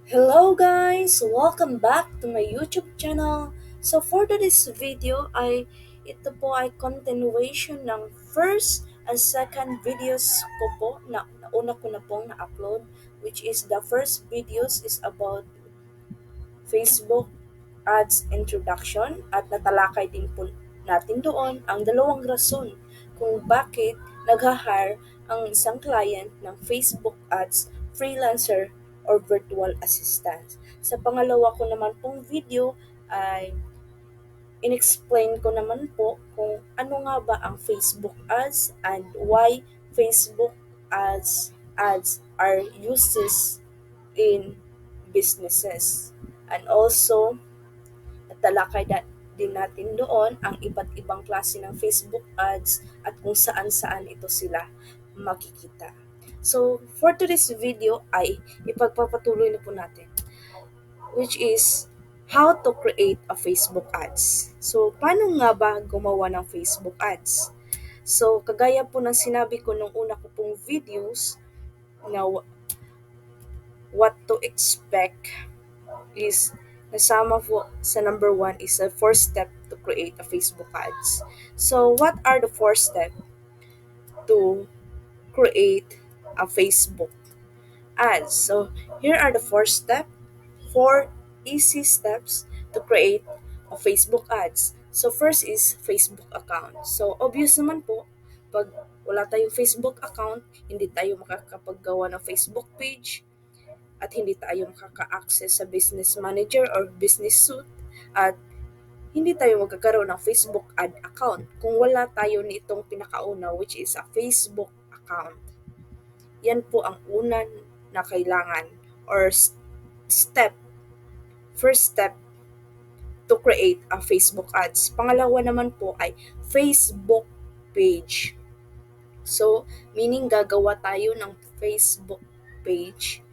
Hello guys! Welcome back to my YouTube channel. So for today's video ito po ay continuation ng first and second videos ko po na nauna ko na pong na-upload, which is the first videos is about Facebook ads introduction at natalakay din po natin doon ang dalawang rason kung bakit nag-hire ang isang client ng Facebook ads freelancer or virtual assistant. Sa pangalawa ko naman pong video ay inexplain ko naman po kung ano nga ba ang Facebook ads and why Facebook ads are uses in businesses. And also, natalakay din natin doon ang iba't ibang klase ng Facebook ads at kung saan-saan ito sila makikita. So, for today's video ay ipagpapatuloy na po natin, which is how to create a Facebook ads. So, paano nga ba gumawa ng Facebook ads? So, kagaya po ng sinabi ko nung una ko pong videos na what to expect is nasama po sa number one is the first step to create a Facebook ads. So, what are the four steps to create a Facebook ads? So, here are the four easy steps to create a Facebook ads. So, first is Facebook account. So, obvious naman po, pag wala tayong Facebook account, hindi tayo makakapaggawa ng Facebook page, at hindi tayo makaka-access sa business manager or business suite at hindi tayo magkakaroon ng Facebook ad account kung wala tayo nitong pinakauna, which is a Facebook account. Yan po ang una na kailangan or step, first step to create a Facebook ads. Pangalawa naman po ay Facebook page. So, meaning gagawa tayo ng Facebook page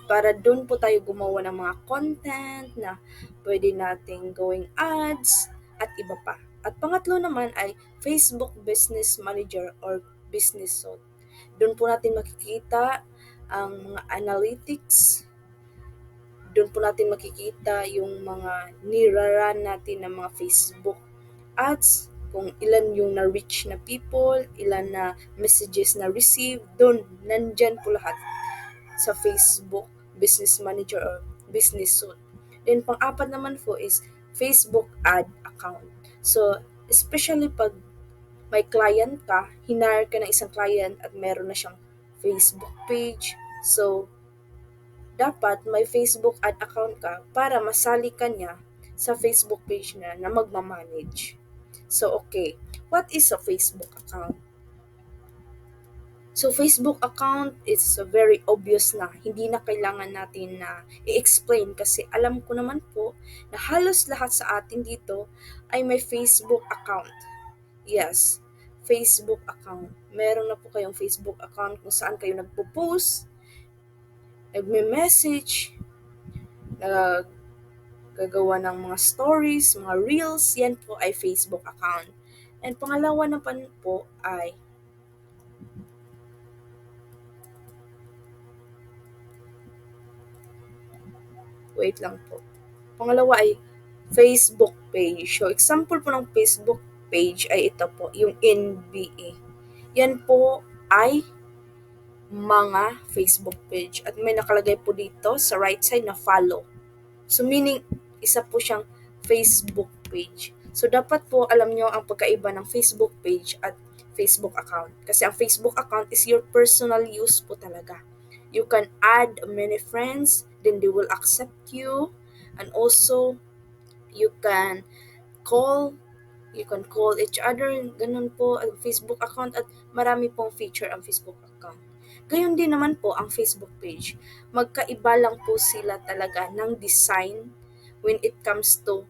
para doon po tayo gumawa ng mga content na pwede nating gawing ads at iba pa. At pangatlo naman ay Facebook Business Manager or Business Suite. Doon po natin makikita ang mga analytics, doon po natin makikita yung mga niraran natin ng mga Facebook ads, kung ilan yung na-reach na people, ilan na messages na receive, doon, nandyan po lahat sa Facebook Business Manager or Business Suite. Then, pang-apat naman po is Facebook ad account. So, especially pag may client ka, hinire ka ng isang client at meron na siyang Facebook page. So, dapat may Facebook ad account ka para masali ka niya sa Facebook page na magmamanage. So, okay. What is a Facebook account? So, Facebook account is very obvious na. Hindi na kailangan natin na i-explain kasi alam ko naman po na halos lahat sa atin dito ay may Facebook account. Yes, Facebook account. Meron na po kayong Facebook account kung saan kayo nagpo-post, nagme-message, gagawa ng mga stories, mga reels, yan po ay Facebook account. And pangalawa naman po ay wait lang po. Pangalawa ay Facebook page. So, example po ng Facebook page ay ito po, yung NBA. Yan po ay mga Facebook page. At may nakalagay po dito sa right side na follow. So, meaning, isa po siyang Facebook page. So, dapat po alam nyo ang pagkaiba ng Facebook page at Facebook account. Kasi ang Facebook account is your personal use po talaga. You can add many friends, then they will accept you. And also, you can call each other, ganun po ang Facebook account at marami pong feature ang Facebook account. Gayon din naman po ang Facebook page. Magkaiba lang po sila talaga ng design when it comes to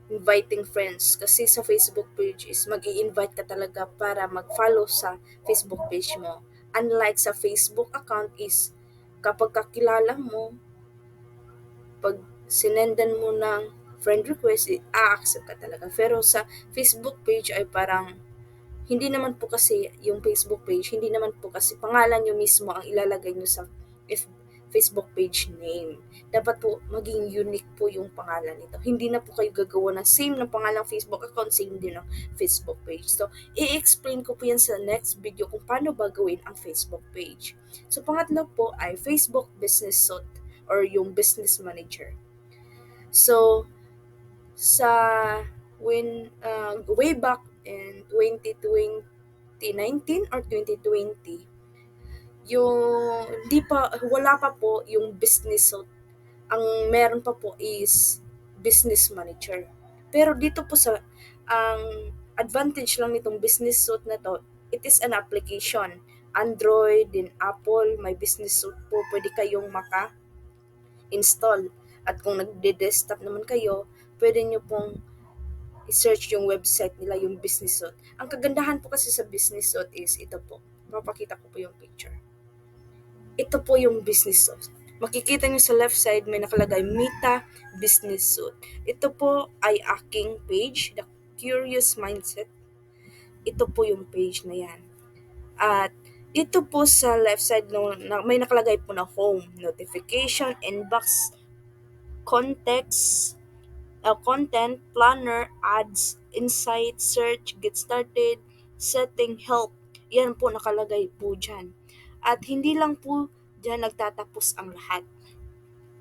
inviting friends. Kasi sa Facebook page is mag-i-invite ka talaga para mag-follow sa Facebook page mo. Unlike sa Facebook account is kapag kakilala mo, pag sinendan mo ng friend request, a-accept ka talaga. Pero sa Facebook page ay parang hindi naman po kasi yung Facebook page, hindi naman po kasi pangalan nyo mismo ang ilalagay nyo sa Facebook page name. Dapat po maging unique po yung pangalan nito. Hindi na po kayo gagawa ng same ng pangalang Facebook account, same din ng Facebook page. So, i-explain ko po yan sa next video kung paano ba gawin ang Facebook page. So, pangatlo po ay Facebook Business Suite or yung Business Manager. So, sa way back in 2019 or 2020, yung wala pa po yung business suite. Ang meron pa po is business manager. Pero dito po ang advantage lang nitong business suite na to, it is an application. Android, din Apple, may business suite po, pwede kayong maka-install. At kung nagde-desktop naman kayo, pwede nyo pong i-search yung website nila, yung business suite. Ang kagandahan po kasi sa business suite is ito po. Papakita ko po yung picture. Ito po yung business suite. Makikita nyo sa left side, may nakalagay Meta Business Suite. Ito po ay aking page, The Curious Mindset. Ito po yung page na yan. At ito po sa left side, may nakalagay po na home, notification, inbox, context, content, planner, ads, insight, search, get started, setting, help. Yan po nakalagay po dyan. At hindi lang po dyan nagtatapos ang lahat.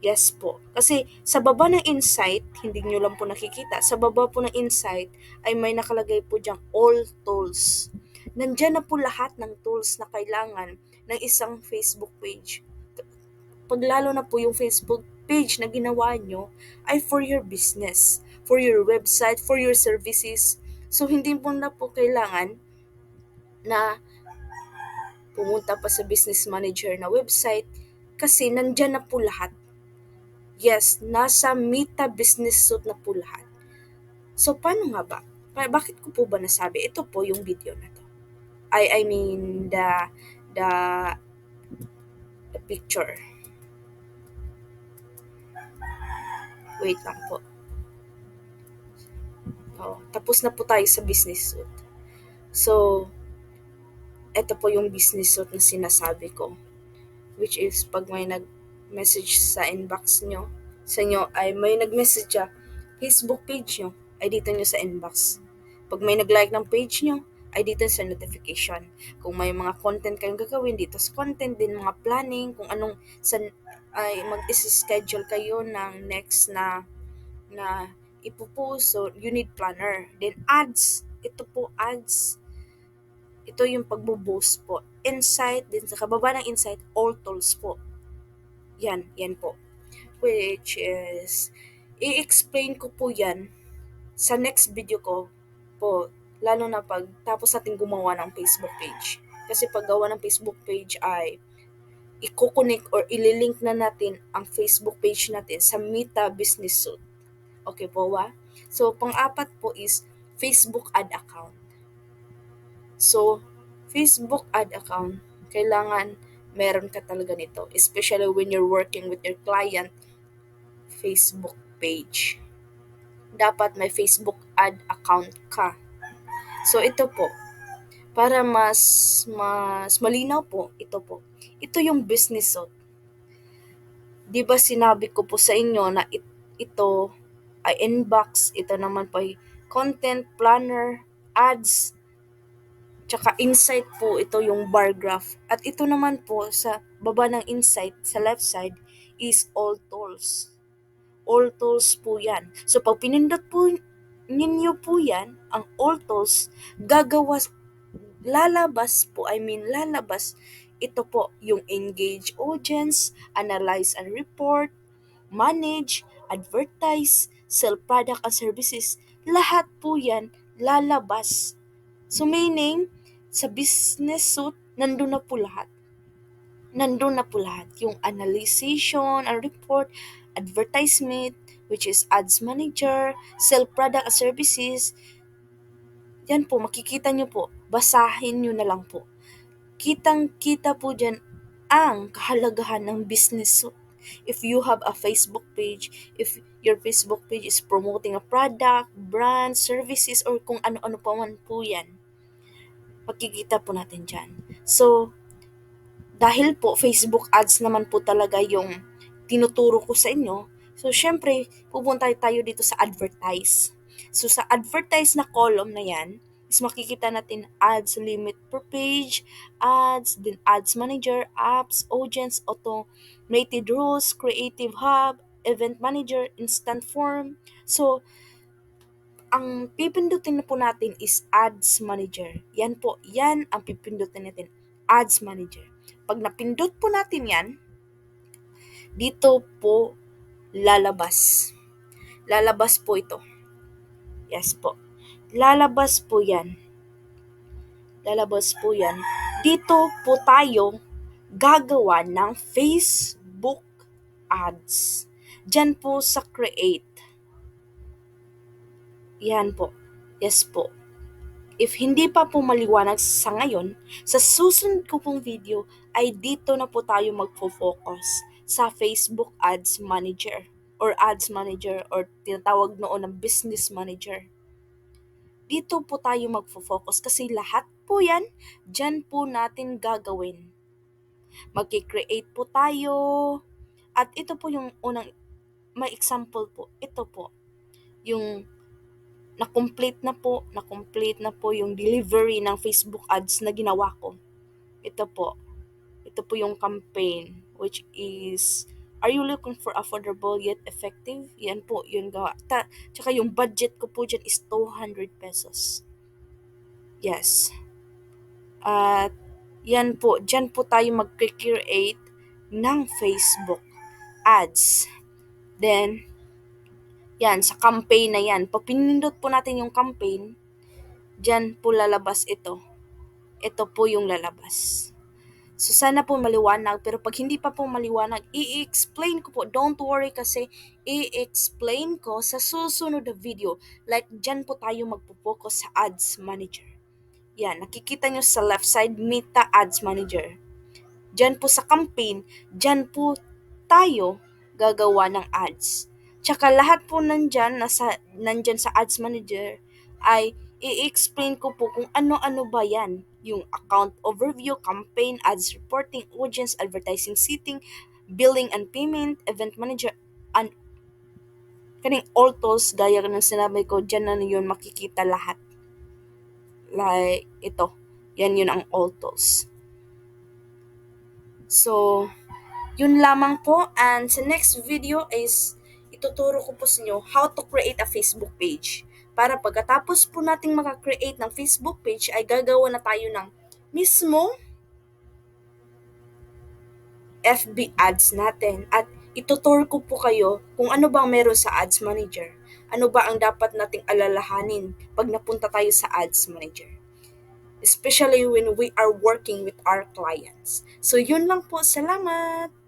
Yes po. Kasi sa baba ng insight, hindi nyo lang po nakikita. Sa baba po ng insight ay may nakalagay po dyan all tools. Nandyan na po lahat ng tools na kailangan ng isang Facebook page. Pag lalo na po yung Facebook page na ginawa nyo ay for your business, for your website, for your services. So, hindi po na po kailangan na pumunta pa sa business manager na website kasi nandyan na po lahat. Yes, nasa Meta Business Suite na po lahat. So, paano nga ba? Bakit ko po ba nasabi? Ito po yung video na to. I mean, the picture. Wait lang po. Oh, tapos na po tayo sa business suite. So, ito po yung business suite na sinasabi ko. Which is, pag may nag-message sa inbox nyo, sa inyo ay may nag-message sa Facebook page nyo, ay dito nyo sa inbox. Pag may nag-like ng page nyo, ay dito sa notification. Kung may mga content kayong gagawin, dito sa content, din mga planning, kung anong, ay mag-schedule kayo ng next na ipopost. So, you need planner. Then, ads. Ito po, ads. Ito yung pagbo-boost po. Insight, din sa kababa ng insight, all tools po. Yan po. Which is, i-explain ko po yan sa next video ko po, lalo na pag tapos natin gumawa ng Facebook page. Kasi pag gawa ng Facebook page ay i-connect or ililink na natin ang Facebook page natin sa Meta Business Suite. Okay po ba? So, pang-apat po is Facebook ad account. So, Facebook ad account, kailangan meron ka talaga nito, especially when you're working with your client Facebook page. Dapat may Facebook ad account ka. So, ito po, para mas malinaw po, ito po. Ito yung business suite. 'Di ba sinabi ko po sa inyo na ito ay inbox, ito naman po ay content, planner, ads, tsaka insight po, ito yung bar graph. At ito naman po sa baba ng insight, sa left side, is all tools. All tools po yan. So, pag pinindot po ninyo po yan, ang all tools, lalabas, ito po yung engage audience, analyze and report, manage, advertise, sell product and services. Lahat po yan lalabas. So meaning, sa business suite, nandun na po lahat. Yung analyzation and report, advertisement, which is ads manager, sell product and services. Yan po, makikita nyo po. Basahin nyo na lang po. Kitang-kita po dyan ang kahalagahan ng business suite. If you have a Facebook page, if your Facebook page is promoting a product, brand, services, or kung ano-ano pa man po yan, makikita po natin dyan. So, dahil po Facebook ads naman po talaga yung tinuturo ko sa inyo, so syempre pupunta tayo dito sa advertise. So sa advertise na column na yan, is makikita natin ads limit per page, ads, then ads manager, apps, audience, automated rules, creative hub, event manager, instant form. So ang pipindutin na po natin is Ads Manager. Yan po, yan ang pipindutin natin, Ads Manager. Pag napindot po natin yan, dito po lalabas. Lalabas po ito. Yes po. Lalabas po yan. Lalabas po yan. Dito po tayo gagawa ng Facebook ads. Diyan po sa create. Yan po. Yes po. If hindi pa po maliwanag sa ngayon, sa susunod ko pong video ay dito na po tayo magfo-focus sa Facebook Ads Manager or tinatawag noon ng Business Manager. Dito po tayo magfo-focus kasi lahat po yan, dyan po natin gagawin. Mag-create po tayo at ito po yung unang, may example po, ito po, yung na-complete na po yung delivery ng Facebook ads na ginawa ko. Ito po yung campaign, which is, are you looking for affordable yet effective? Yan po, yun gawa. Tsaka yung budget ko po dyan is 200 pesos. Yes. At yan po, dyan po tayo mag-create ng Facebook ads. Then, yan, sa campaign na yan. Pag pinindot po natin yung campaign, dyan po lalabas ito. Ito po yung lalabas. So, sana po maliwanag. Pero pag hindi pa po maliwanag, i-explain ko po. Don't worry kasi i-explain ko sa susunod na video. Like, dyan po tayo magpo-focus sa Ads Manager. Yan, nakikita nyo sa left side, Meta Ads Manager. Dyan po sa campaign, dyan po tayo gagawa ng ads. Tsaka lahat po nandyan sa Ads Manager ay i-explain ko po kung ano-ano ba yan. Yung account overview, campaign, ads reporting, audience, advertising setting, billing and payment, event manager, and kaning all tools gaya ng sinabi ko, dyan na yun makikita lahat. Like ito, yan yun ang all tools. So, yun lamang po, and sa next video is ituturo ko po sa inyo how to create a Facebook page. Para pagkatapos po nating maka-create ng Facebook page ay gagawa na tayo ng mismo FB ads natin. At ituturo ko po kayo kung ano bang meron sa Ads Manager. Ano ba ang dapat nating alalahanin pag napunta tayo sa Ads Manager. Especially when we are working with our clients. So yun lang po, salamat!